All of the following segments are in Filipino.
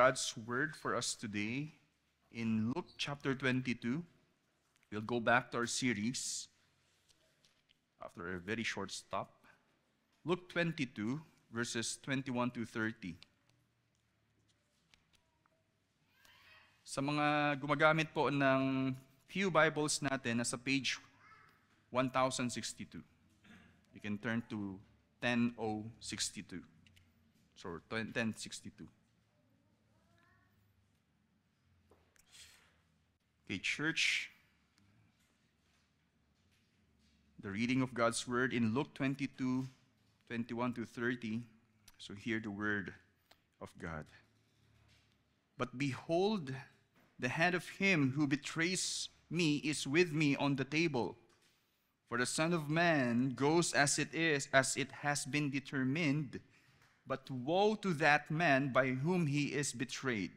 God's word for us today in Luke chapter 22. We'll go back to our series after a very short stop. Luke 22, verses 21 to 30. Sa mga gumagamit po ng Pew Bibles natin, nasa page 1062. You can turn to 10062. So 1062. Okay, church. The reading of God's word in Luke 22, 21 to 30. So hear the word of God. But behold, the hand of him who betrays me is with me on the table. For the Son of Man goes as it has been determined, but woe to that man by whom he is betrayed.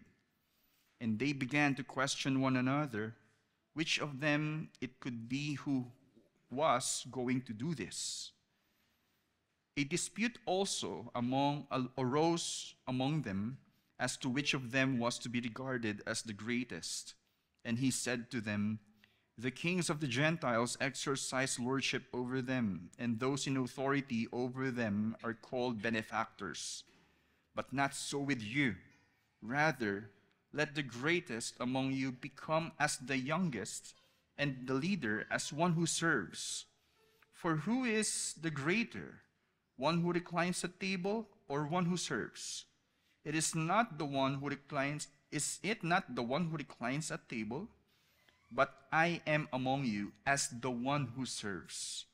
And they began to question one another, which of them it could be who was going to do this. A dispute also arose among them as to which of them was to be regarded as the greatest. And he said to them, the kings of the Gentiles exercise lordship over them, and those in authority over them are called benefactors. But not so with you. Rather, let the greatest among you become as the youngest, and the leader as one who serves. For who is the greater, one who reclines at table or one who serves? Is it not the one who reclines at table? But I am among you as the one who serves.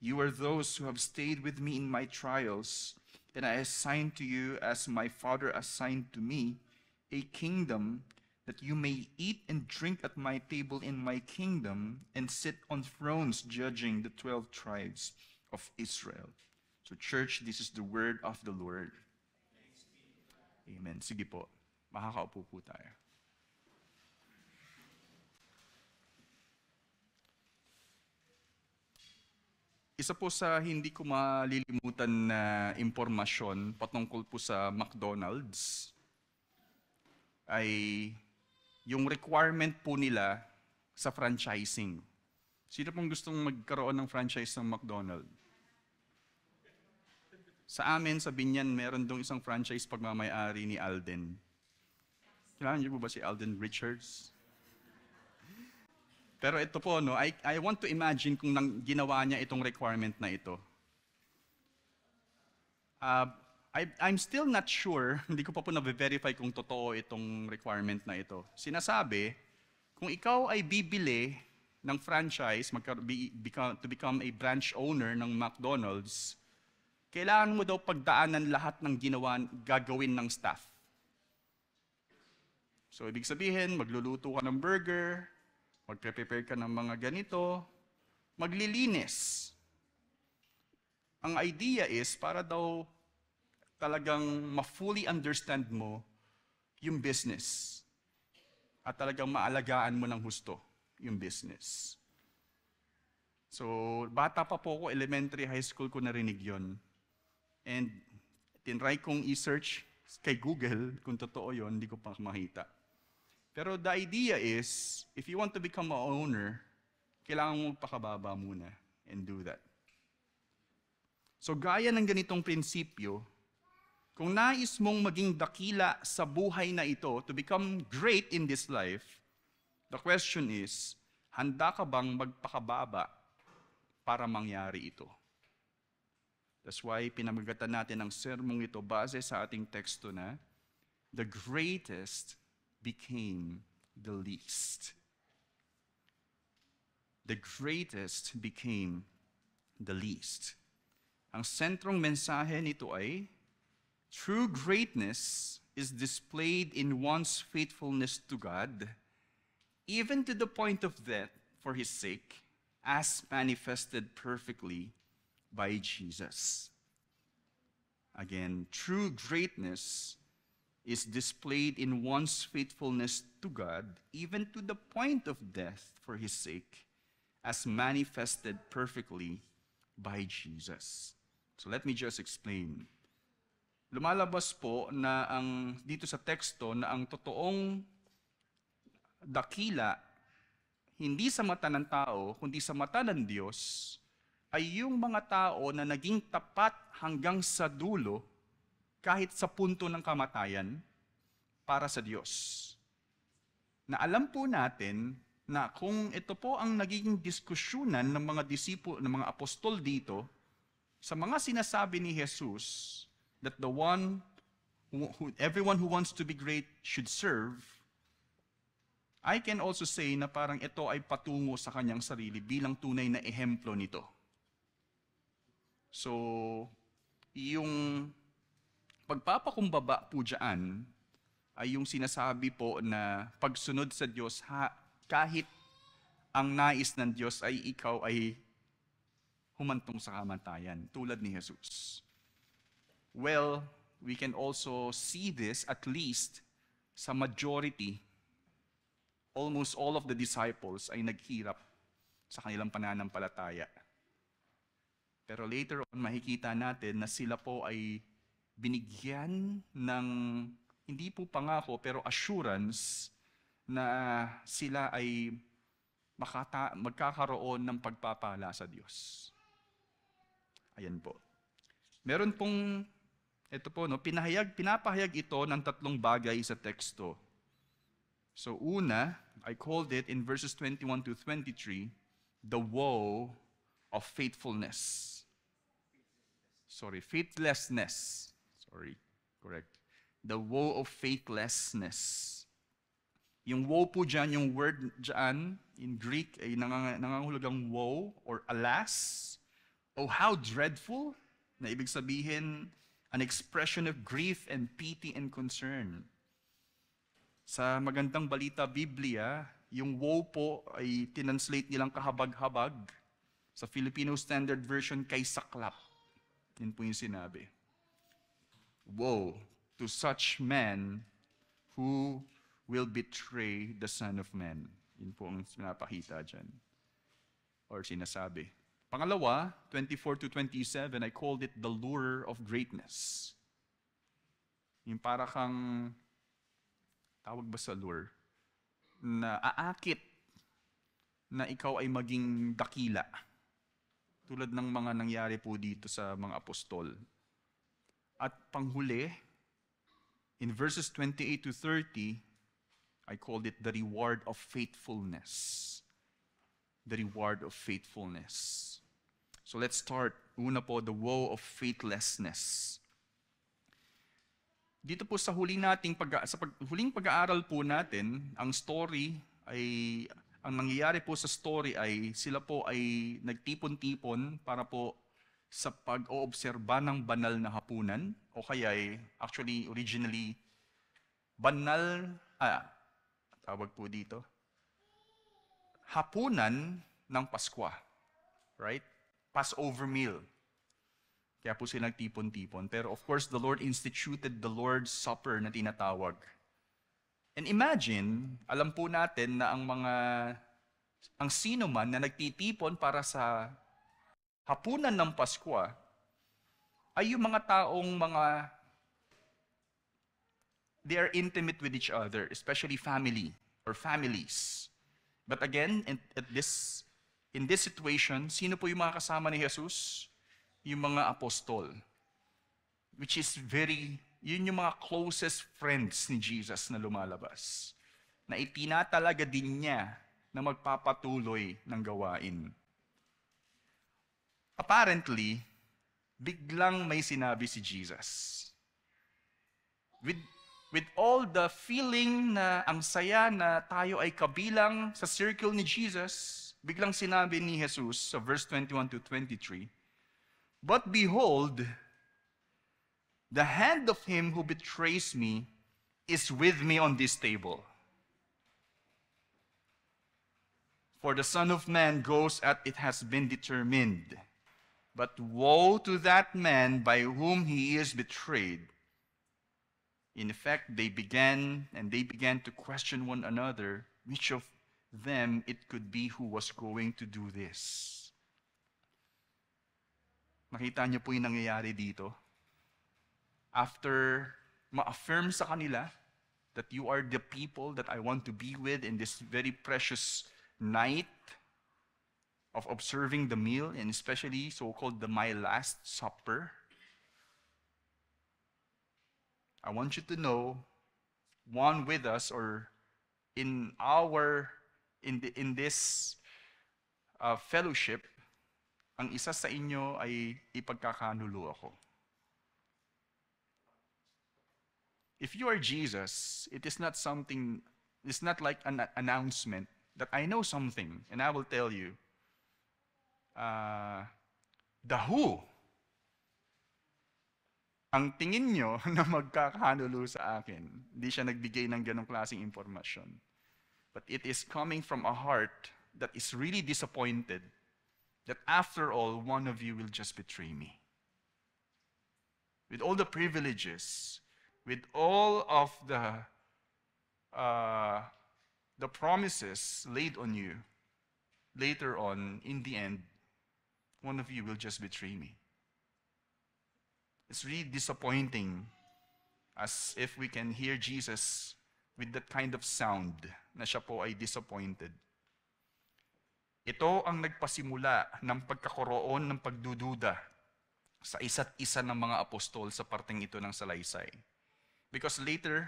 You are those who have stayed with me in my trials, and I assign to you, as my Father assigned to me, a kingdom, that you may eat and drink at my table in my kingdom, and sit on thrones judging the 12 tribes of Israel. So church, this is the word of the Lord. Amen. Sige po, makakaupo po tayo. Isa po sa hindi ko malilimutan na impormasyon patungkol po sa McDonald's ay yung requirement po nila sa franchising. Sino pong gustong magkaroon ng franchise ng McDonald's? Sa amin, sa Binyan, meron dong isang franchise pagmamayari ni Alden. Kailangan niyo po ba si Alden Richards? Pero ito po, no, I want to imagine kung ginawa niya itong requirement na ito. I'm still not sure, hindi ko pa po na-verify kung totoo itong requirement na ito. Sinasabi, kung ikaw ay bibili ng franchise, to become a branch owner ng McDonald's, kailangan mo daw pagdaanan lahat ng gagawin ng staff. So, ibig sabihin, magluluto ka ng burger, magpe-prepare ka ng mga ganito, maglilinis. Ang idea is para daw talagang ma-fully understand mo yung business at talagang maalagaan mo ng husto yung business. So, bata pa po ako, elementary, high school ko narinig yon. And tinry kong i-search kay Google kung totoo yon, hindi ko pa makita. Pero the idea is, if you want to become an owner, kailangan mo magpakababa muna and do that. So gaya ng ganitong prinsipyo, kung nais mong maging dakila sa buhay na ito, to become great in this life, the question is, handa ka bang magpakababa para mangyari ito? That's why pinamagatan natin ang sermong ito base sa ating teksto na, the greatest became the least. The greatest became the least. Ang sentrong mensahe nito ay, true greatness is displayed in one's faithfulness to God, even to the point of death for His sake, as manifested perfectly by Jesus. Again, true greatness is displayed in one's faithfulness to God, even to the point of death for His sake, as manifested perfectly by Jesus. So let me just explain. lumalabas po na dito sa teksto na ang totoong dakila, hindi sa mata ng tao, kundi sa mata ng Diyos, ay yung mga tao na naging tapat hanggang sa dulo, kahit sa punto ng kamatayan, para sa Diyos. Na alam po natin na kung ito po ang nagiging diskusyonan ng mga disipulo, ng mga apostol dito, sa mga sinasabi ni Jesus, that everyone who wants to be great should serve, I can also say na parang ito ay patungo sa kanyang sarili bilang tunay na ehemplo nito. So, yung pagpapakumbaba po dyan ay yung sinasabi po na pagsunod sa Diyos kahit ang nais ng Diyos ay ikaw ay humantong sa kamatayan, tulad ni Jesus. Well, we can also see this at least sa majority, almost all of the disciples ay naghirap sa kanilang pananampalataya. Pero later on, makikita natin na sila po ay binigyan ng, hindi po pangako, pero assurance na sila ay magkakaroon ng pagpapala sa Diyos. Ayan po. Meron pong, ito po, pinapahayag ito ng tatlong bagay sa teksto. So una, I called it in verses 21 to 23, the woe of faithlessness. The woe of faithlessness. Yung woe po dyan, yung word dyan, in Greek, ay nangangahulugang woe or alas. Oh, how dreadful! Na ibig sabihin, an expression of grief and pity and concern. Sa Magandang Balita Biblia, yung woe po ay tinanslate nilang kahabag-habag. Sa Filipino Standard Version, kay saklap. Yun po yung sinabi. Woe to such men who will betray the Son of Man. Yun po ang pinapakita dyan. Or sinasabi. Pangalawa, 24 to 27, I called it the lure of greatness. Yung para kang, tawag ba sa lure? Na aakit na ikaw ay maging dakila. Tulad ng mga nangyari po dito sa mga apostol. At panghuli, in verses 28 to 30, I called it the reward of faithfulness. The reward of faithfulness. So let's start. Una po, the woe of faithlessness. Dito po sa huling pag-aaral po natin, ang nangyayari po sa story ay sila po ay nagtipon-tipon para po sa pag-oobserba ng banal na hapunan, o kaya actually originally tawag po dito, hapunan ng Paskwa, right? Passover meal. Kaya po sila nagtipon-tipon. Pero of course, the Lord instituted the Lord's Supper na tinatawag. And imagine, alam po natin na ang sino man na nagtitipon para sa hapunan ng Paskwa ay yung mga taong they are intimate with each other, especially family or families. But again, in this situation, sino po yung mga kasama ni Jesus? Yung mga apostol. Which is yun yung mga closest friends ni Jesus na lumalabas. Na itinatalaga din niya na magpapatuloy ng gawain. Apparently, biglang may sinabi si Jesus. With all the feeling na ang saya na tayo ay kabilang sa circle ni Jesus, biglang sinabi ni Jesus sa verse 21 to 23, "But behold, the hand of him who betrays me is with me on this table. For the Son of Man goes as it has been determined. But woe to that man by whom he is betrayed." In effect, they began to question one another, which of them it could be who was going to do this. Nakita niyo po yung nangyayari dito? after ma-affirm sa kanila that you are the people that I want to be with in this very precious night of observing the meal, and especially so-called my Last Supper, I want you to know, one with us or in this fellowship, ang isa sa inyo ay ipagkakanulo ako. If you are Jesus, it's not like an announcement that I know something and I will tell you. The who, ang tingin nyo na magkakanulo sa akin, hindi siya nagbigay ng ganong klaseng impormasyon. But it is coming from a heart that is really disappointed that after all, one of you will just betray me. With all the privileges, with all of the promises laid on you, later on, in the end, one of you will just betray me. It's really disappointing, as if we can hear Jesus with that kind of sound na siya po ay disappointed. Ito ang nagpasimula ng pagkakaroon ng pagdududa sa isa't isa ng mga apostol sa parteng ito ng salaysay. Because later,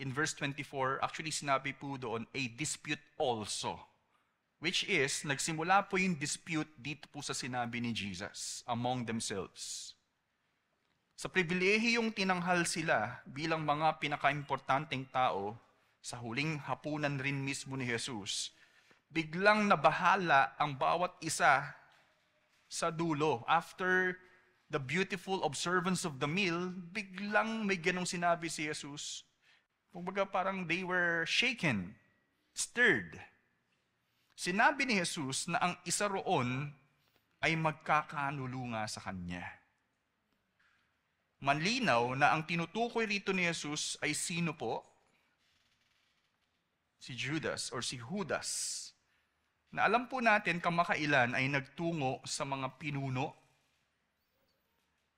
in verse 24, actually sinabi po doon, a dispute also. Which is, nagsimula po yung dispute dito po sa sinabi ni Jesus among themselves. Sa pribilehiyong tinanghal sila bilang mga pinakaimportanteng tao sa huling hapunan rin mismo ni Jesus, biglang nabahala ang bawat isa sa dulo. After the beautiful observance of the meal, biglang may ganong sinabi si Jesus. Kumbaga parang they were shaken, stirred. Sinabi ni Jesus na ang isa roon ay magkakanulo nga sa kanya. Manlinaw na ang tinutukoy rito ni Jesus ay sino po? Si Judas or si Judas. Na alam po natin kamakailan ay nagtungo sa mga pinuno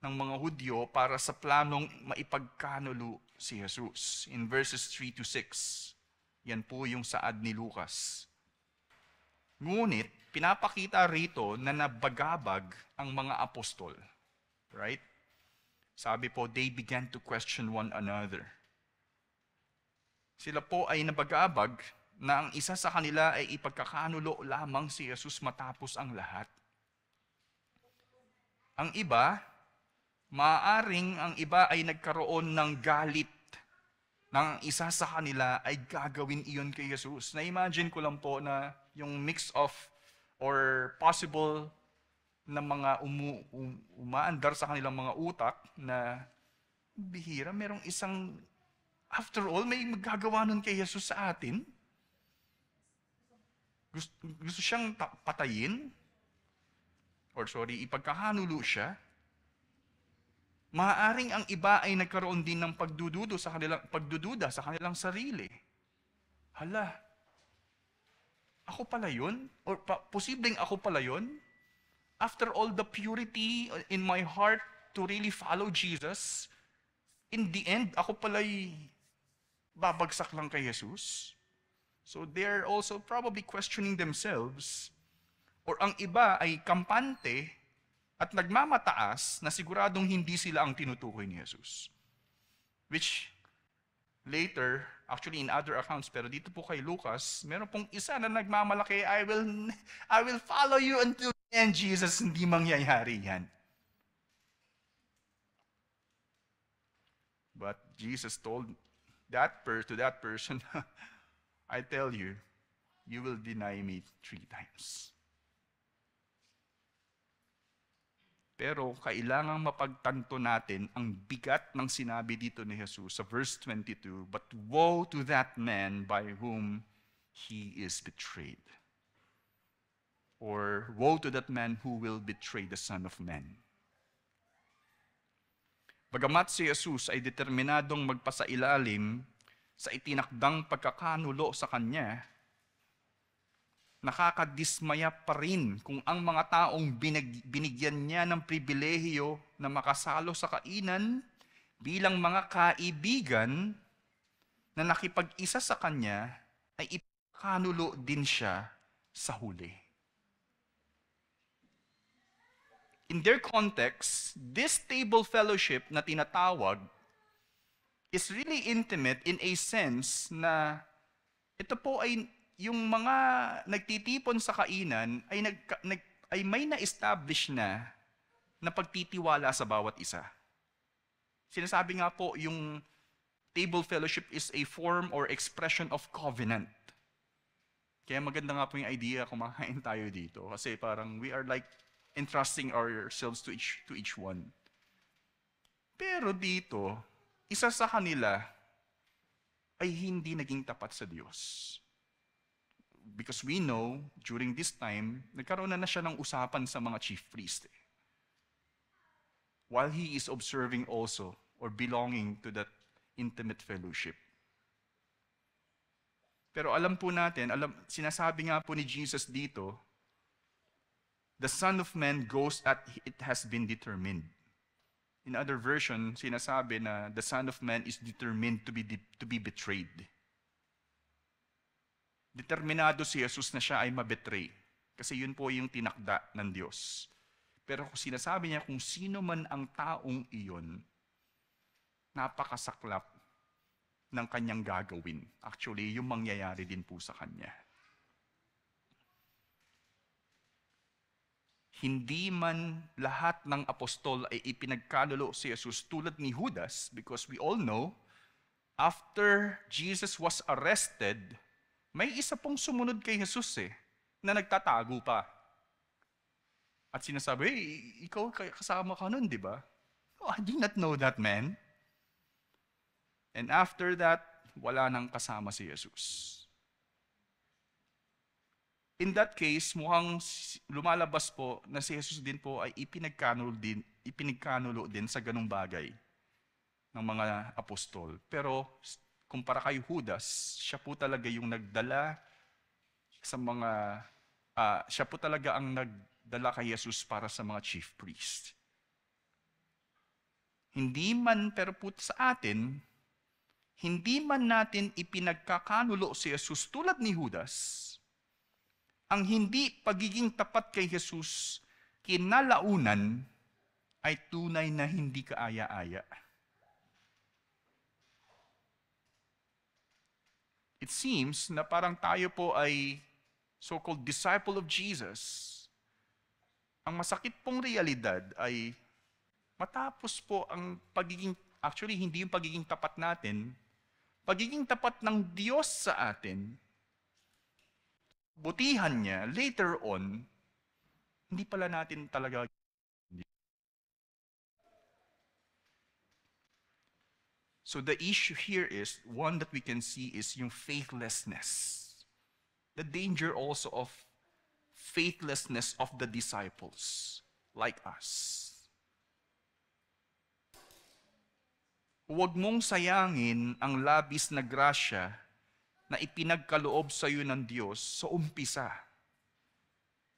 ng mga Hudyo para sa planong maipagkanulo si Jesus. In verses 3 to 6, yan po yung saad ni Lucas. Ngunit, pinapakita rito na nabagabag ang mga apostol. Right? Sabi po, they began to question one another. Sila po ay nabagabag na ang isa sa kanila ay ipagkakanulo lamang si Jesus matapos ang lahat. Ang iba, maaaring ang iba ay nagkaroon ng galit ng isa sa kanila ay gagawin iyon kay Jesus. Na-imagine ko lang po na yung mix of or possible na mga umaandar sa kanilang mga utak na bihira, merong isang, after all, may magagawa nun kay Jesus sa atin. Gusto siyang patayin, ipagkakanulo siya. Maaaring ang iba ay nagkaroon din ng pagdududa sa kanilang sarili. Hala, ako pala yun? Or posibleng ako pala yun? After all the purity in my heart to really follow Jesus, in the end, ako pala'y babagsak lang kay Jesus. So they're also probably questioning themselves. Or ang iba ay kampante at nagmamataas na siguradong hindi sila ang tinutukoy ni Jesus. Which later, actually in other accounts, pero dito po kay Lucas, meron pong isa na nagmamalaki, I will follow you until the end, Jesus. Hindi mangyayari yan. But Jesus told to that person, I tell you, you will deny me 3 times. Pero kailangang mapagtanto natin ang bigat ng sinabi dito ni Jesus sa verse 22, but woe to that man by whom he is betrayed. Or woe to that man who will betray the Son of Man. Bagamat si Jesus ay determinadong magpasailalim sa itinakdang pagkakanulo sa kanya, nakakadismaya pa rin kung ang mga taong binigyan niya ng pribilehiyo na makasalo sa kainan, bilang mga kaibigan na nakipag-isa sa kanya, ay ipakanulo din siya sa huli. In their context, this table fellowship na tinatawag is really intimate in a sense na ito po ay yung mga nagtitipon sa kainan ay may na-establish na pagtitiwala sa bawat isa. Sinasabi nga po, yung table fellowship is a form or expression of covenant. Kaya maganda nga po yung idea kumakain tayo dito. Kasi parang we are like entrusting ourselves to each one. Pero dito, isa sa kanila ay hindi naging tapat sa Diyos. Because we know, during this time, nagkaroon na siya ng usapan sa mga chief priest. While he is observing also, or belonging to that intimate fellowship. Pero alam po natin, sinasabi nga po ni Jesus dito, the Son of Man goes as it has been determined. In other version, sinasabi na the Son of Man is determined to be betrayed. Determinado si Jesus na siya ay mabetray. Kasi yun po yung tinakda ng Diyos. Pero kung sinasabi niya kung sino man ang taong iyon, napakasaklap ng kanyang gagawin. Actually, yung mangyayari din po sa kanya. Hindi man lahat ng apostol ay ipinagkanulo si Jesus tulad ni Judas, because we all know, after Jesus was arrested, may isa pong sumunod kay Jesus na nagtatago pa. At sinasabi, hey, ikaw kasama ka nun, di ba? Oh, I do not know that man. And after that, wala nang kasama si Jesus. In that case, mukhang lumalabas po na si Jesus din po ay ipinagkanulo din sa ganung bagay ng mga apostol. Pero kumpara kay Judas, siya po talaga yung nagdala sa mga, siya po talaga ang nagdala kay Jesus para sa mga chief priest. Hindi man, pero po sa atin, hindi man natin ipinagkakanulo si Jesus tulad ni Judas, ang hindi pagiging tapat kay Jesus kinalaunan ay tunay na hindi kaaya-aya. It seems na parang tayo po ay so-called disciple of Jesus. Ang masakit pong realidad ay matapos po ang actually hindi yung pagiging tapat natin, pagiging tapat ng Diyos sa atin, butihan niya, later on, hindi pala natin talaga. So the issue here is, one that we can see is yung faithlessness. The danger also of faithlessness of the disciples, like us. Huwag mong sayangin ang labis na grasya na ipinagkaloob sa iyo ng Diyos sa umpisa.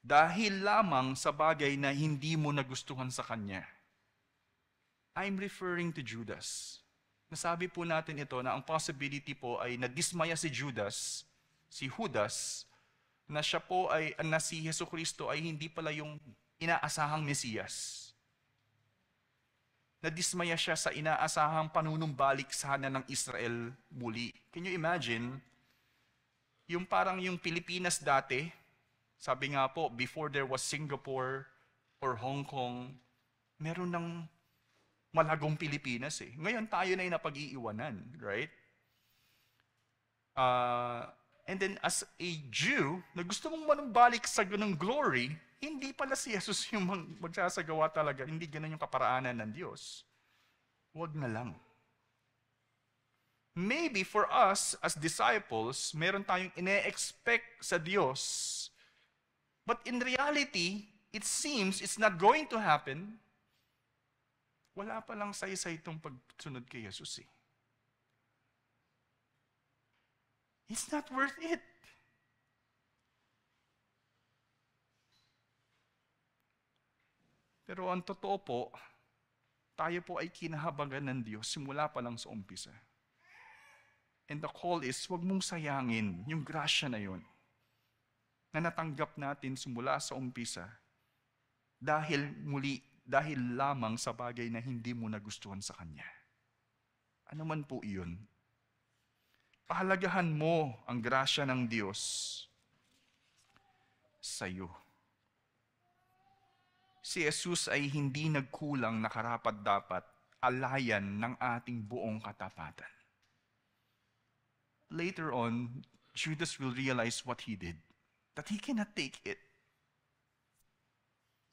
Dahil lamang sa bagay na hindi mo nagustuhan sa Kanya. I'm referring to Judas. Nasabi po natin ito na ang possibility po ay nadismaya si Judas, si Judas, na siya po ay, na si Jesucristo ay hindi pala yung inaasahang Mesiyas. Nadismaya siya sa inaasahang panunumbalik sana ng Israel muli. Can you imagine? Yung parang yung Pilipinas dati, sabi nga po, before there was Singapore or Hong Kong, meron ng malagong Pilipinas Ngayon tayo na yung napag-iiwanan, right? And then as a Jew, na gusto mong manumbalik sa ganung glory, hindi pala si Jesus yung magsasagawa talaga, hindi ganun yung kaparaanan ng Diyos. Huwag na lang. Maybe for us as disciples, meron tayong ine-expect sa Diyos. But in reality, it seems it's not going to happen. Wala pa lang saysay itong pagsunod kay Jesus It's not worth it. Pero ang totoo po, tayo po ay kinahabagan ng Diyos simula pa lang sa umpisa. And the call is, huwag mong sayangin yung grasya na yon na natanggap natin simula sa umpisa dahil lamang sa bagay na hindi mo nagustuhan sa Kanya. Ano man po iyon. Pahalagahan mo ang grasya ng Diyos sa iyo. Si Jesus ay hindi nagkulang na karapat-dapat alayan ng ating buong katapatan. Later on, Judas will realize what he did. That he cannot take it.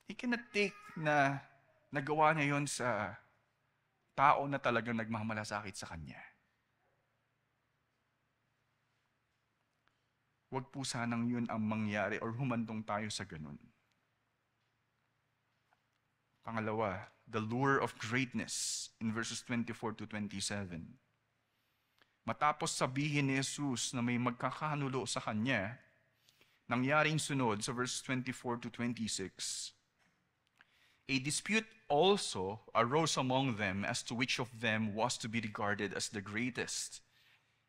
He cannot take na nagawa niya yon sa tao na talagang nagmamalasakit sa kanya. Huwag po sanang yun ang mangyari or humantong tayo sa ganun. Pangalawa, the lure of greatness in verses 24 to 27. Matapos sabihin ni Jesus na may magkakanulo sa kanya, nangyaring sunod sa verses 24 to 26. A dispute also arose among them as to which of them was to be regarded as the greatest.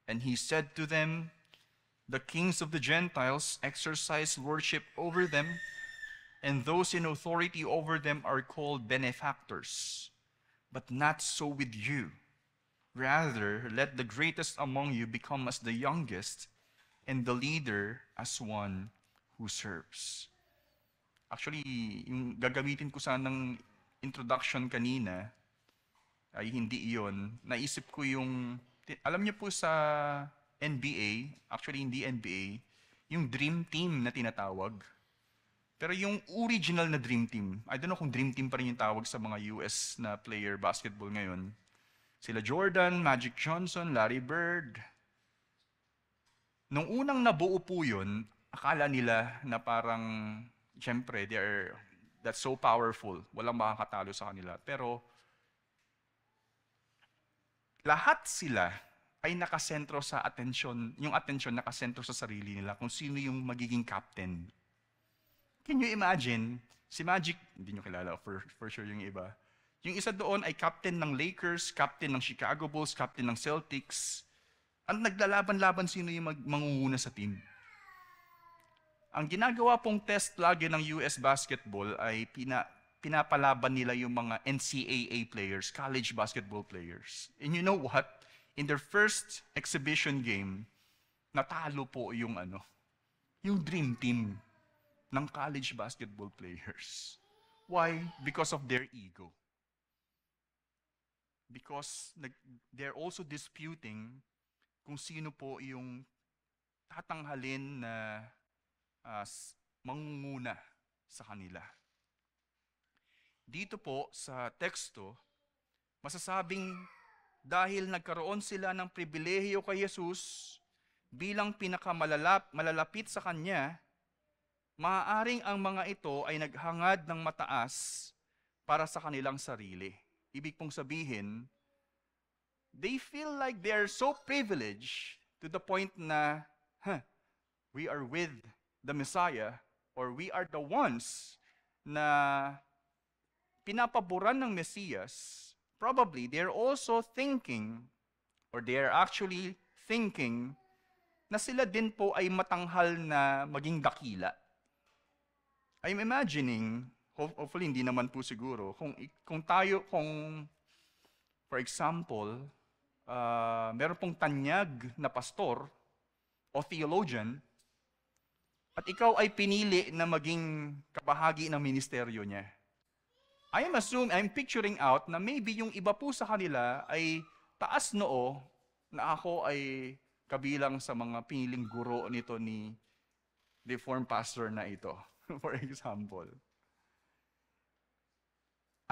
And he said to them, the kings of the Gentiles exercise lordship over them, and those in authority over them are called benefactors. But not so with you. Rather, let the greatest among you become as the youngest, and the leader as one who serves. Actually, yung gagamitin ko sanang introduction kanina ay hindi iyon. Naisip ko yung, alam niyo po sa NBA, actually hindi NBA, yung Dream Team na tinatawag. Pero yung original na Dream Team, I don't know kung Dream Team pa rin yung tawag sa mga US na player basketball ngayon. Sila Jordan, Magic Johnson, Larry Bird. Nung unang nabuo po yun, akala nila na parang, syempre, that's so powerful. Walang makakatalo sa kanila. Pero, lahat sila ay nakasentro sa atensyon, yung atensyon nakasentro sa sarili nila kung sino yung magiging captain. Can you imagine, si Magic, hindi nyo kilala, for sure yung iba. Yung isa doon ay captain ng Lakers, captain ng Chicago Bulls, captain ng Celtics. Ang naglalaban-laban sino yung mangunguna sa team. Ang ginagawa pong test lagi ng US basketball ay pinapalaban nila yung mga NCAA players, college basketball players. And you know what? In their first exhibition game, natalo po yung dream team ng college basketball players. Why? Because of their ego. Because they're also disputing kung sino po yung tatanghalin na mangunguna sa kanila. Dito po sa teksto, masasabing dahil nagkaroon sila ng pribilehiyo kay Jesus bilang pinakamalalapit sa Kanya, maaaring ang mga ito ay naghangad ng mataas para sa kanilang sarili. Ibig pong sabihin, they feel like they're so privileged to the point na, we are with the Messiah, or we are the ones na pinapaboran ng Mesiyas. Probably, they're also thinking, or they're actually thinking, na sila din po ay matanghal na maging dakila. I'm imagining, hopefully hindi naman po siguro, kung for example, meron pong tanyag na pastor o theologian, at ikaw ay pinili na maging kabahagi ng ministeryo niya. I'm picturing out na maybe yung iba po sa kanila ay taas noo na ako ay kabilang sa mga piniling guro nito ni Reformed pastor na ito. For example.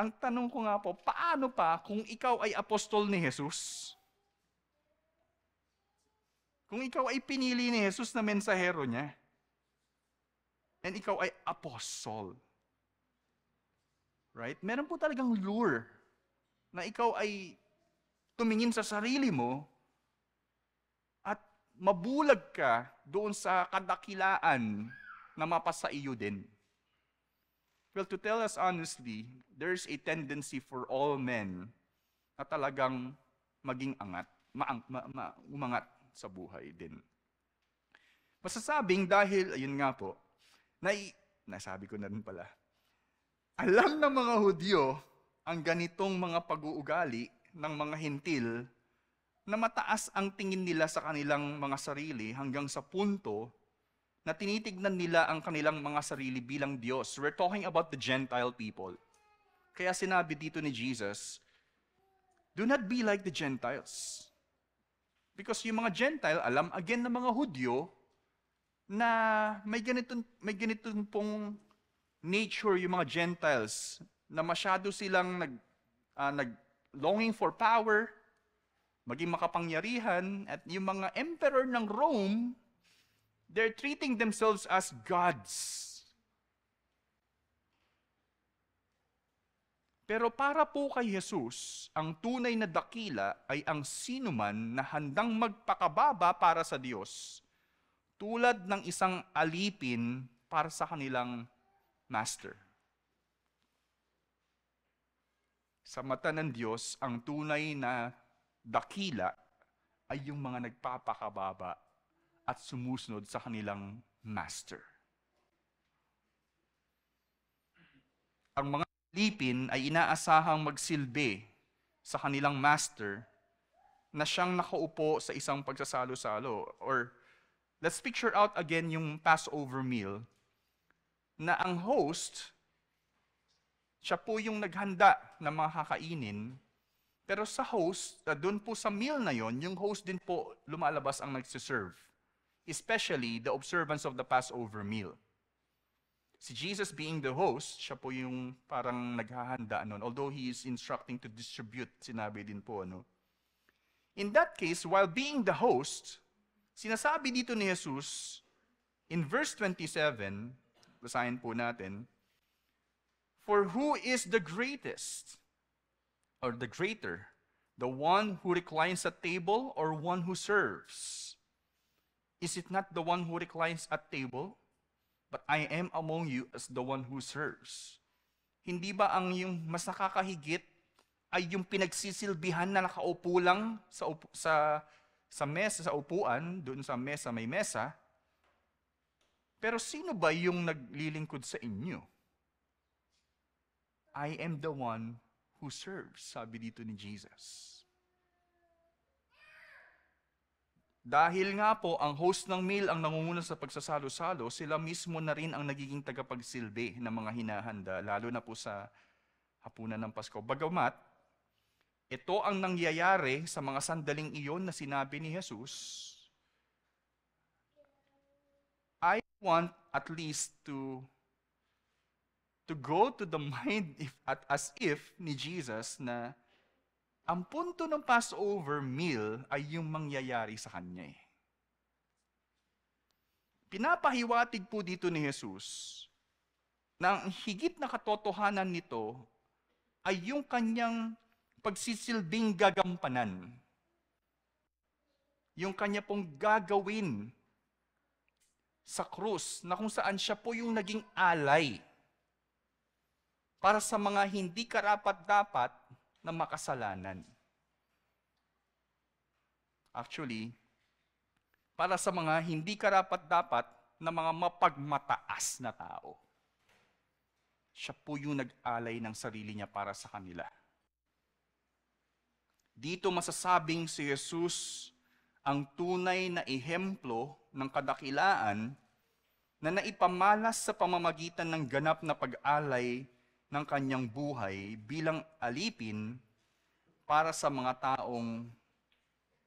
Ang tanong ko nga po, paano pa kung ikaw ay apostol ni Jesus? Kung ikaw ay pinili ni Jesus na mensahero niya, and ikaw ay apostle. Right? Meron po talagang lure na ikaw ay tumingin sa sarili mo at mabulag ka doon sa kadakilaan na mapasa iyo din. Well, to tell us honestly, there's a tendency for all men na talagang maging angat, umangat sa buhay din. Masasabing dahil, ayun nga po, nasabi ko na rin pala, alam ng mga Hudyo ang ganitong mga pag-uugali ng mga hintil na mataas ang tingin nila sa kanilang mga sarili hanggang sa punto na tinitignan nila ang kanilang mga sarili bilang Diyos. We're talking about the Gentile people. Kaya sinabi dito ni Jesus, do not be like the Gentiles. Because yung mga Gentile, alam again ng mga Hudyo, na may ganitong pong nature yung mga Gentiles, na masyado silang longing for power, maging makapangyarihan, at yung mga emperor ng Rome, they're treating themselves as gods. Pero para po kay Jesus, ang tunay na dakila ay ang sinuman na handang magpakababa para sa Diyos, tulad ng isang alipin para sa kanilang master. Sa mata ng Diyos, ang tunay na dakila ay yung mga nagpapakababa at sumusunod sa kanilang master. Ang mga alipin ay inaasahang magsilbi sa kanilang master na siyang nakaupo sa isang pagsasalo-salo. Or let's picture out again yung Passover meal na ang host, siya po yung naghanda ng mga kakainin, pero sa host, doon po sa meal na yon, yung host din po lumalabas ang nagsiserve. Especially the observance of the Passover meal. Si Jesus being the host, siya po yung parang naghahanda nun. Although he is instructing to distribute, sinabi din po. In that case, while being the host, sinasabi dito ni Jesus, in verse 27, basahin po natin, for who is the greatest, or the greater, the one who reclines at table or one who serves? Is it not the one who reclines at table? But I am among you as the one who serves. Hindi ba ang yung mas nakakahigit ay yung pinagsisilbihan na nakaupo lang sa mesa, sa upuan, doon sa mesa may mesa? Pero sino ba yung naglilingkod sa inyo? I am the one who serves, sabi dito ni Jesus. Dahil nga po, ang host ng meal ang nangunguna sa pagsasalo-salo, sila mismo na rin ang nagiging tagapagsilbi ng mga hinahanda, lalo na po sa hapunan ng Pasko. Bagamat, ito ang nangyayari sa mga sandaling iyon na sinabi ni Jesus, I want at least to go to the mind as if ni Jesus na ang punto ng Passover meal ay yung mangyayari sa kanya. Pinapahiwatig po dito ni Jesus na ang higit na katotohanan nito ay yung kanyang pagsisilbing gagampanan. Yung kanya pong gagawin sa krus na kung saan siya po yung naging alay para sa mga hindi karapat-dapat na makasalanan. Actually, para sa mga hindi karapat-dapat na mga mapagmataas na tao. Siya po yung nag-alay ng sarili niya para sa kanila. Dito masasabing si Jesus ang tunay na ehemplo ng kadakilaan na naipamalas sa pamamagitan ng ganap na pag-alay ng kanyang buhay bilang alipin para sa mga taong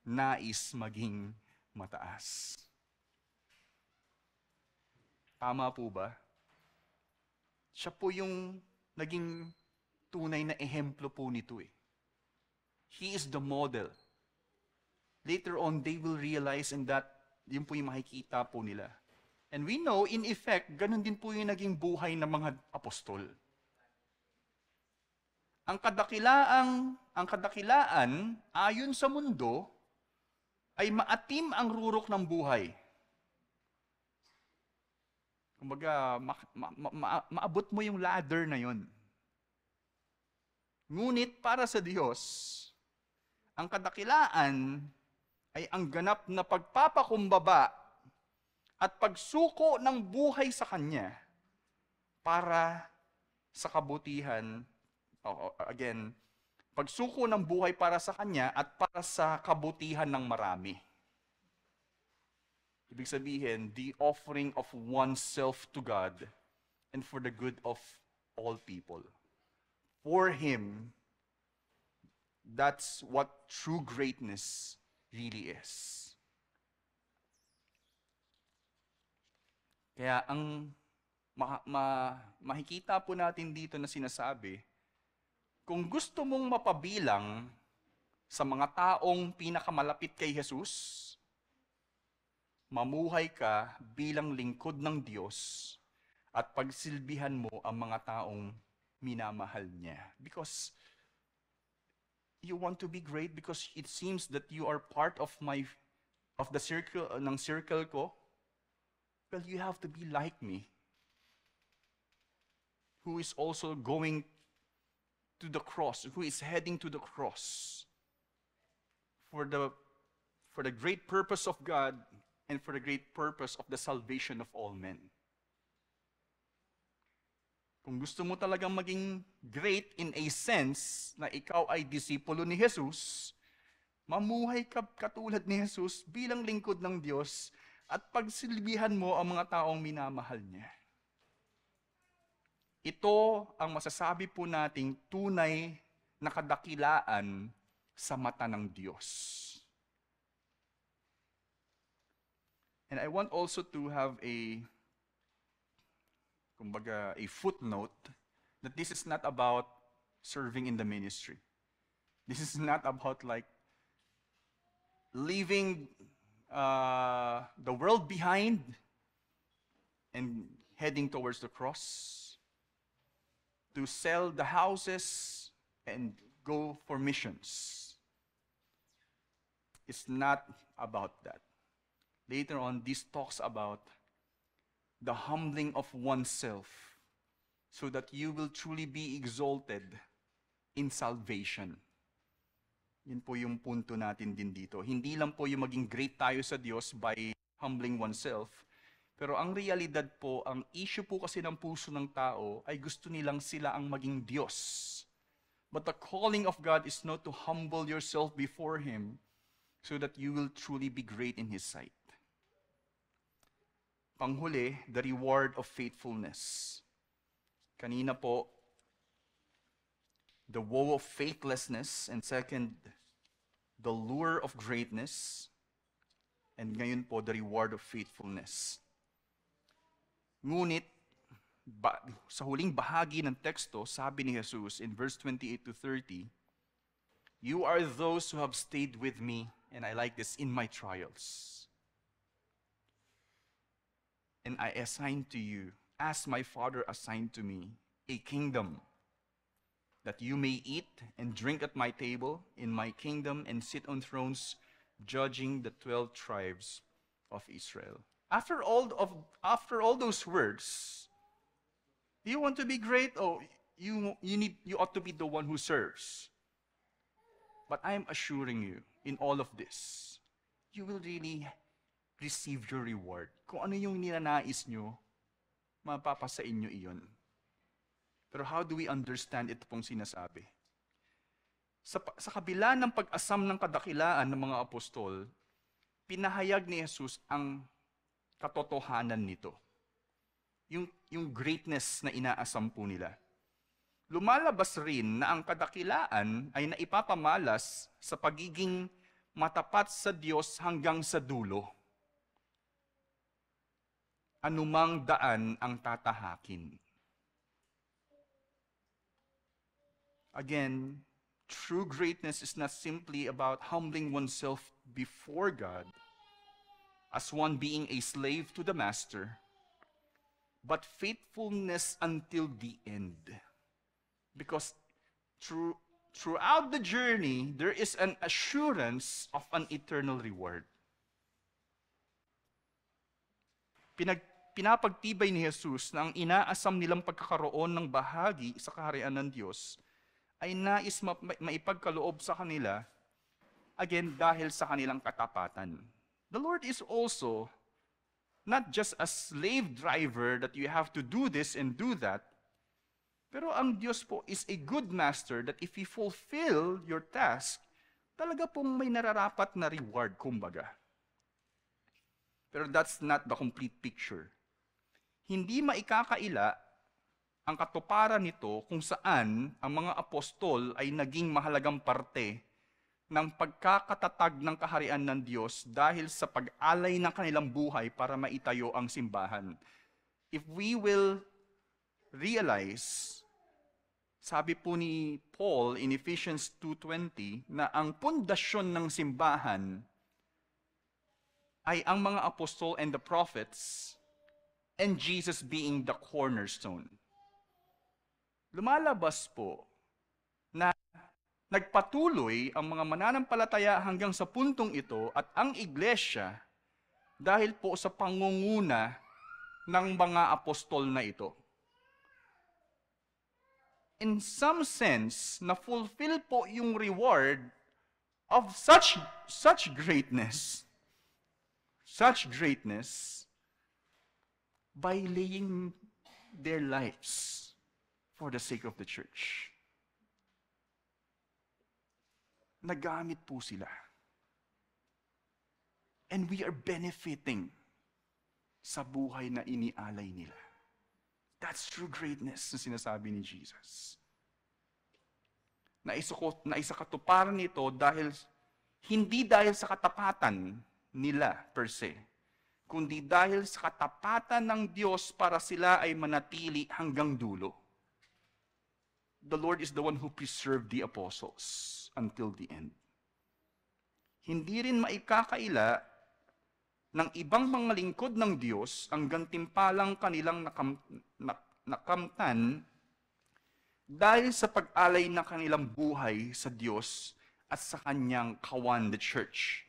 nais maging mataas. Tama po ba? Siya po yung naging tunay na ehemplo po nito . He is the model. Later on, they will realize in that, yun po yung makikita po nila. And we know, in effect, ganun din po yung naging buhay ng mga apostol. Ang kadakilaan, ayon sa mundo, ay maatim ang rurok ng buhay. Kumbaga, maabot mo yung ladder na yon. Ngunit para sa Diyos, ang kadakilaan ay ang ganap na pagpapakumbaba at pagsuko ng buhay sa Kanya para sa kabutihan, again, pagsuko ng buhay para sa Kanya at para sa kabutihan ng marami. Ibig sabihin, the offering of oneself to God and for the good of all people. For Him, that's what true greatness really is. Kaya ang makikita po natin dito na sinasabi, kung gusto mong mapabilang sa mga taong pinakamalapit kay Jesus, mamuhay ka bilang lingkod ng Diyos at pagsilbihan mo ang mga taong minamahal niya. Because you want to be great because it seems that you are part of the circle ko. Well, you have to be like me, who is also going to the cross, who is heading to the cross for the great purpose of God and for the great purpose of the salvation of all men. Kung gusto mo talagang maging great in a sense na ikaw ay disipulo ni Jesus, mamuhay ka katulad ni Jesus bilang lingkod ng Diyos at pagsilbihan mo ang mga taong minamahal niya. Ito ang masasabi po nating tunay na kadakilaan sa mata ng Diyos. And I want also to have a footnote that this is not about serving in the ministry. This is not about like leaving the world behind and heading towards the cross, to sell the houses and go for missions. It's not about that. Later on, this talks about the humbling of oneself so that you will truly be exalted in salvation. Yun po yung punto natin din dito. Hindi lang po yung maging great tayo sa Diyos by humbling oneself, pero ang realidad po, ang issue po kasi ng puso ng tao ay gusto nilang sila ang maging Diyos. But the calling of God is not to humble yourself before Him so that you will truly be great in His sight. Panghuli, the reward of faithfulness. Kanina po, the woe of faithlessness, and second, the lure of greatness, and ngayon po, the reward of faithfulness. Ngunit, sa huling bahagi ng teksto, sabi ni Jesus in verse 28 to 30, "You are those who have stayed with me," and I like this, "in my trials. And I assign to you, as my Father assigned to me, a kingdom, that you may eat and drink at my table in my kingdom and sit on thrones, judging the 12 tribes of Israel." After all those words, you want to be great? Oh, you ought to be the one who serves. But I am assuring you, in all of this, you will really receive your reward. Kung ano yung ninanais nyo, mapapasa inyo iyon. Pero how do we understand ito pong sinasabi? Sa kabila ng pag-asam ng kadakilaan ng mga apostol, pinahayag ni Jesus ang katotohanan nito. Yung greatness na inaasam po nila. Lumalabas rin na ang kadakilaan ay naipapamalas sa pagiging matapat sa Diyos hanggang sa dulo. Anumang daan ang tatahakin. Again, true greatness is not simply about humbling oneself before God as one being a slave to the master, but faithfulness until the end. Because throughout the journey, there is an assurance of an eternal reward. pinapagtibay ni Jesus na ang inaasam nilang pagkakaroon ng bahagi sa kaharian ng Diyos ay nais maipagkaloob sa kanila, again, dahil sa kanilang katapatan. The Lord is also not just a slave driver that you have to do this and do that, pero ang Diyos po is a good master that if you fulfill your task, talaga pong may nararapat na reward, kumbaga. Pero that's not the complete picture. Hindi maikakaila ang katuparan nito kung saan ang mga apostol ay naging mahalagang parte ng pagkakatatag ng kaharian ng Diyos dahil sa pag-alay ng kanilang buhay para maitayo ang simbahan. If we will realize, sabi po ni Paul in Ephesians 2:20, na ang pundasyon ng simbahan ay ang mga apostol and the prophets, and Jesus being the cornerstone. Lumalabas po na nagpatuloy ang mga mananampalataya hanggang sa puntong ito at ang iglesia dahil po sa pangunguna ng mga apostol na ito. In some sense, na-fulfill po yung reward of such greatness by laying their lives for the sake of the church. Nagamit po sila. And we are benefiting sa buhay na inialay nila. That's true greatness na sinasabi ni Jesus. Naisakatuparan nito hindi dahil sa katapatan nila per se, kundi dahil sa katapatan ng Diyos para sila ay manatili hanggang dulo. The Lord is the one who preserved the apostles until the end. Hindi rin maikakaila ng ibang mga lingkod ng Diyos ang gantimpalang kanilang nakamtan dahil sa pag-alay ng kanilang buhay sa Diyos at sa kanyang kawan, the church.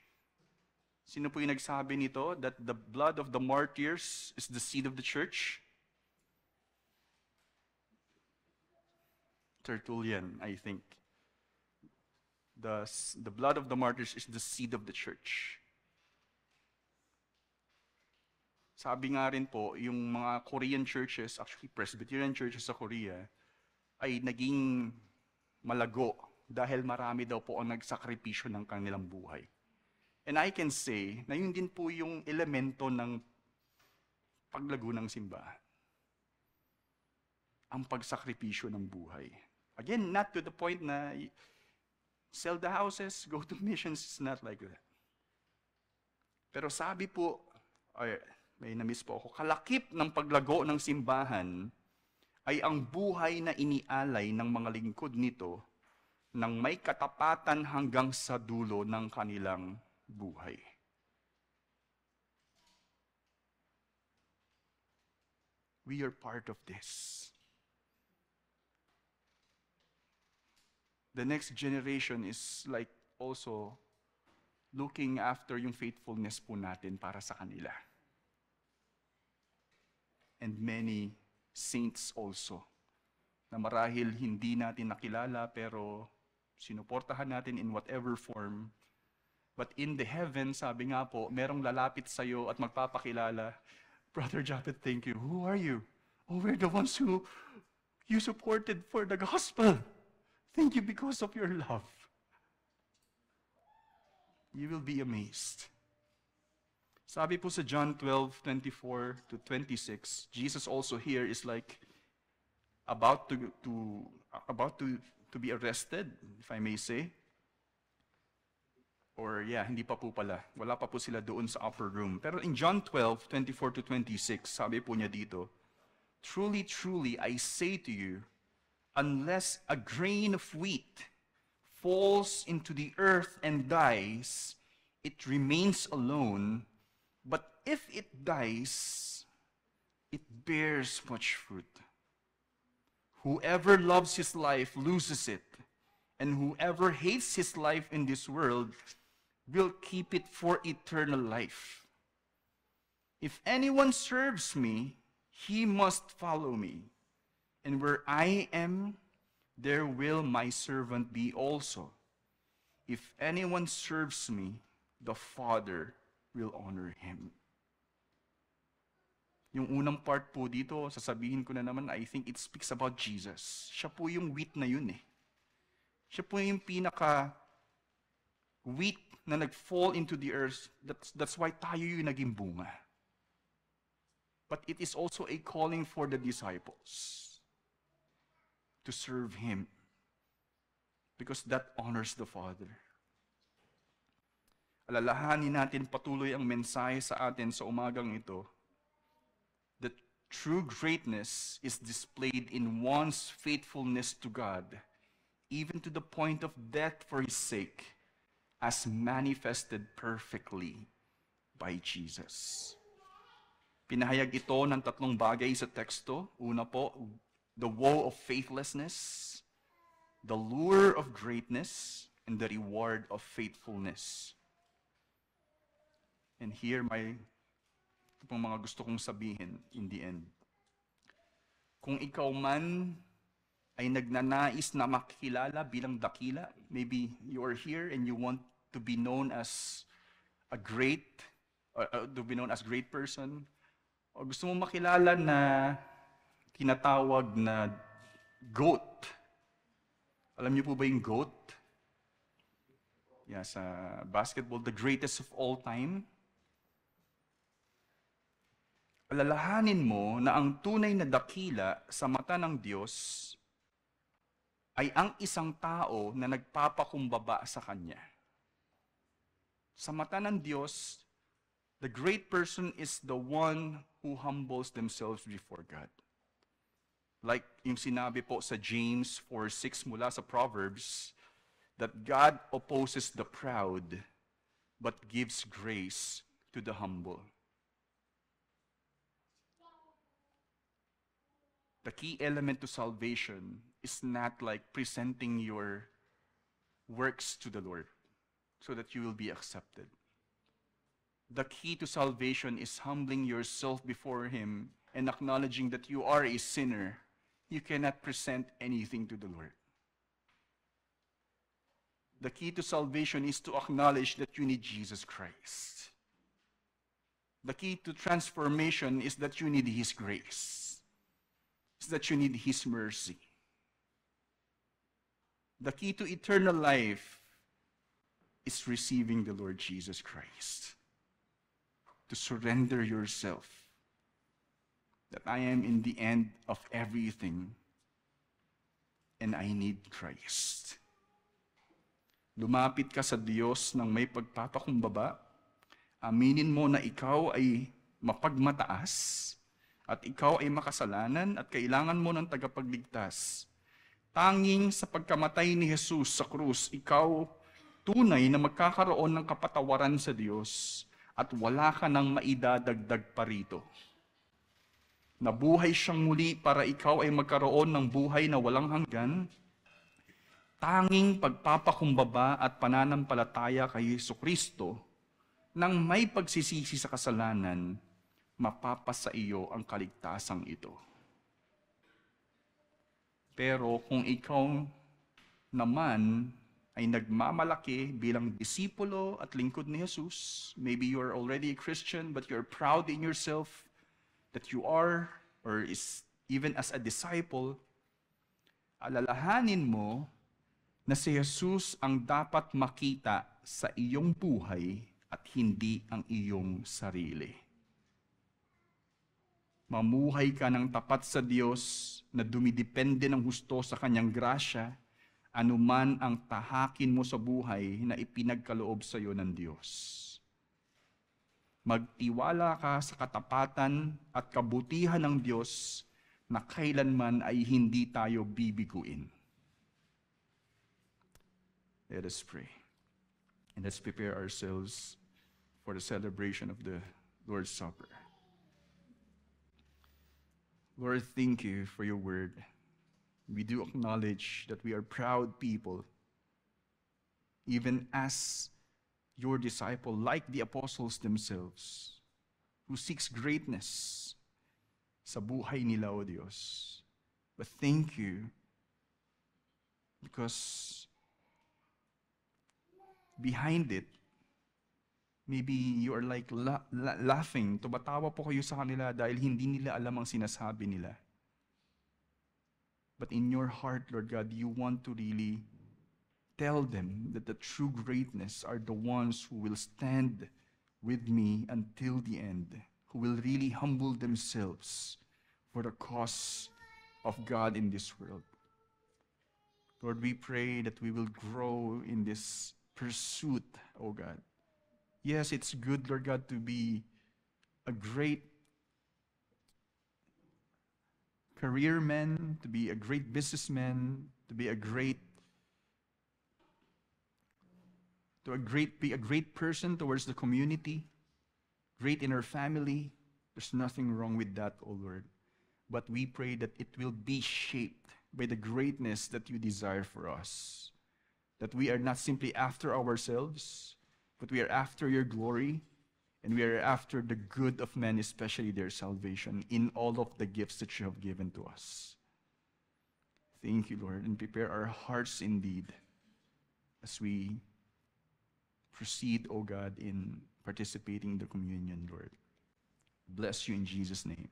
Sino po yung nagsabi nito that the blood of the martyrs is the seed of the church? Tertullian, I think. The blood of the martyrs is the seed of the church. Sabi nga rin po, yung mga Korean churches, actually Presbyterian churches sa Korea, ay naging malago dahil marami daw po ang nagsakripisyo ng kanilang buhay. And I can say na yun din po yung elemento ng paglago ng simbahan. Ang pagsakripisyo ng buhay. Again, not to the point na sell the houses, go to missions, it's not like that. Pero sabi po, may na-miss po ako, kalakip ng paglago ng simbahan ay ang buhay na inialay ng mga lingkod nito nang may katapatan hanggang sa dulo ng kanilang buhay. We are part of this. The next generation is like also looking after yung faithfulness po natin para sa kanila. And many saints also, na marahil hindi natin nakilala pero sinuportahan natin in whatever form. But in the heaven, sabi nga po, merong lalapit sa'yo at magpapakilala, Brother Japet, thank you. Who are you? Oh, we're the ones who you supported for the gospel. Thank you because of your love. You will be amazed. Sabi po sa John 12:24 to 26, Jesus also here is like about to be arrested, if I may say. Or hindi pa po pala. Wala pa po sila doon sa upper room. Pero in John 12:24 to 26, sabi po niya dito, truly, truly, I say to you, unless a grain of wheat falls into the earth and dies, it remains alone. But if it dies, it bears much fruit. Whoever loves his life loses it, and whoever hates his life in this world will keep it for eternal life. If anyone serves me, he must follow me. And where I am, there will my servant be also. If anyone serves me, the Father will honor him. Yung unang part po dito, sasabihin ko na naman, I think it speaks about Jesus. Siya po yung wheat na yun eh. Siya po yung pinaka-wheat na nag-fall into the earth. That's why tayo yung naging bunga. But it is also a calling for the disciples to serve Him. Because that honors the Father. Alalahanin natin patuloy ang mensahe sa atin sa umagang ito. That true greatness is displayed in one's faithfulness to God, even to the point of death for His sake, as manifested perfectly by Jesus. Pinahayag ito ng tatlong bagay sa teksto. Una po, the woe of faithlessness, the lure of greatness, and the reward of faithfulness. And here, ito pong mga gusto kong sabihin in the end. Kung ikaw man ay nagnanais na makilala bilang dakila, maybe you are here and you want to be known as a great, to be known as great person, o gusto mo makilala na tinatawag na GOAT. Alam niyo po ba yung GOAT? Yeah, sa basketball, the greatest of all time. Alalahanin mo na ang tunay na dakila sa mata ng Diyos ay ang isang tao na nagpapakumbaba sa Kanya. Sa mata ng Diyos, the great person is the one who humbles themselves before God. Like yung sinabi po sa James 4:6 mula sa Proverbs, that God opposes the proud, but gives grace to the humble. The key element to salvation is not like presenting your works to the Lord so that you will be accepted. The key to salvation is humbling yourself before Him and acknowledging that you are a sinner. You cannot present anything to the Lord. The key to salvation is to acknowledge that you need Jesus Christ. The key to transformation is that you need His grace. Is that you need His mercy. The key to eternal life is receiving the Lord Jesus Christ. To surrender yourself. That I am in the end of everything and I need Christ. Lumapit ka sa Diyos ng may pagpapakumbaba. Aminin mo na ikaw ay mapagmataas at ikaw ay makasalanan at kailangan mo ng tagapagligtas. Tanging sa pagkamatay ni Jesus sa krus, ikaw tunay na magkakaroon ng kapatawaran sa Diyos at wala ka nang maidadagdag pa rito. Nabuhay siyang muli para ikaw ay magkaroon ng buhay na walang hanggan. Tanging pagpapakumbaba at pananampalataya kay Jesucristo nang may pagsisisi sa kasalanan, mapapasa iyo ang kaligtasang ito. Pero kung ikaw naman ay nagmamalaki bilang disipulo at lingkod ni Jesus, maybe you are already a Christian but you're proud in yourself that you are, or is even as a disciple, alalahanin mo na si Jesus ang dapat makita sa iyong buhay at hindi ang iyong sarili. Mamuhay ka ng tapat sa Diyos na dumidepende ng husto sa Kanyang grasya, anuman ang tahakin mo sa buhay na ipinagkaloob sa iyo ng Diyos. Magtiwala ka sa katapatan at kabutihan ng Diyos na kailanman ay hindi tayo bibiguin. Let us pray. And let's prepare ourselves for the celebration of the Lord's Supper. Lord, thank you for your word. We do acknowledge that we are proud people, even as your disciple, like the apostles themselves. who seeks greatness sa buhay nila, O Diyos. But thank you because behind it, maybe you are like laughing. Tumatawa po kayo sa kanila dahil hindi nila alam ang sinasabi nila. But in your heart, Lord God, you want to really tell them that the true greatness are the ones who will stand with me until the end, who will really humble themselves for the cause of God in this world. Lord, we pray that we will grow in this pursuit, oh God. Yes, it's good, Lord God, to be a great career man, to be a great businessman, to be a great person towards the community, great in our family. There's nothing wrong with that, O Lord. But we pray that it will be shaped by the greatness that you desire for us. That we are not simply after ourselves, but we are after your glory, and we are after the good of men, especially their salvation, in all of the gifts that you have given to us. Thank you, Lord, and prepare our hearts indeed as we proceed, O God, in participating in the communion, Lord. Bless you in Jesus' name.